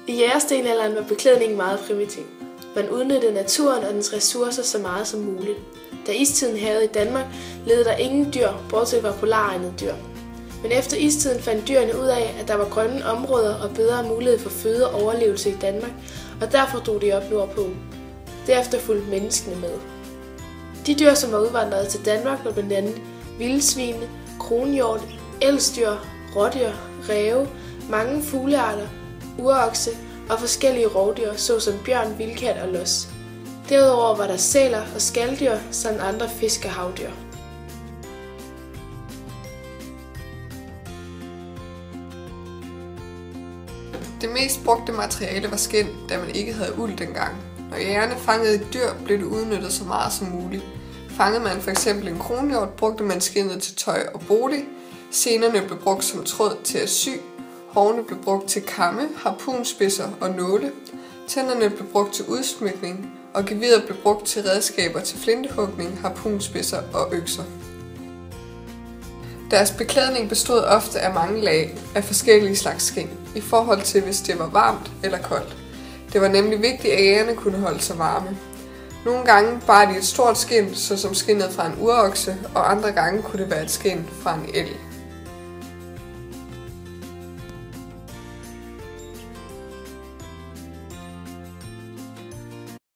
I jægerstenalderen var beklædningen meget primitiv. Man udnyttede naturen og dens ressourcer så meget som muligt. Da istiden hærgede i Danmark, levede der ingen dyr, bortset fra polaregnede dyr. Men efter istiden fandt dyrene ud af, at der var grønne områder og bedre mulighed for føde og overlevelse i Danmark, og derfor drog de op nordpå. Derefter fulgte menneskene med. De dyr, som var udvandret til Danmark, var blandt andet vildsvine, kronhjort, elsdyr, rådyr, ræve, mange fuglearter, urokse og forskellige rovdyr, såsom bjørn, vildkat og los. Derudover var der sæler og skaldyr samt andre fisk og havdyr. Det mest brugte materiale var skind, da man ikke havde uld dengang. Når jægerne fangede et dyr, blev det udnyttet så meget som muligt. Fangede man f.eks. en kronhjort, brugte man skindet til tøj og bolig. Senerne blev brugt som tråd til at sy. Hovene blev brugt til kamme, harpunspidser og nåle. Tænderne blev brugt til udsmykning, og geviret blev brugt til redskaber til flintehugning, harpunspidser og økser. Deres beklædning bestod ofte af mange lag af forskellige slags skind, i forhold til hvis det var varmt eller koldt. Det var nemlig vigtigt, at jægerne kunne holde sig varme. Nogle gange bar de et stort skind, såsom skindet fra en urokse, og andre gange kunne det være et skind fra en elg.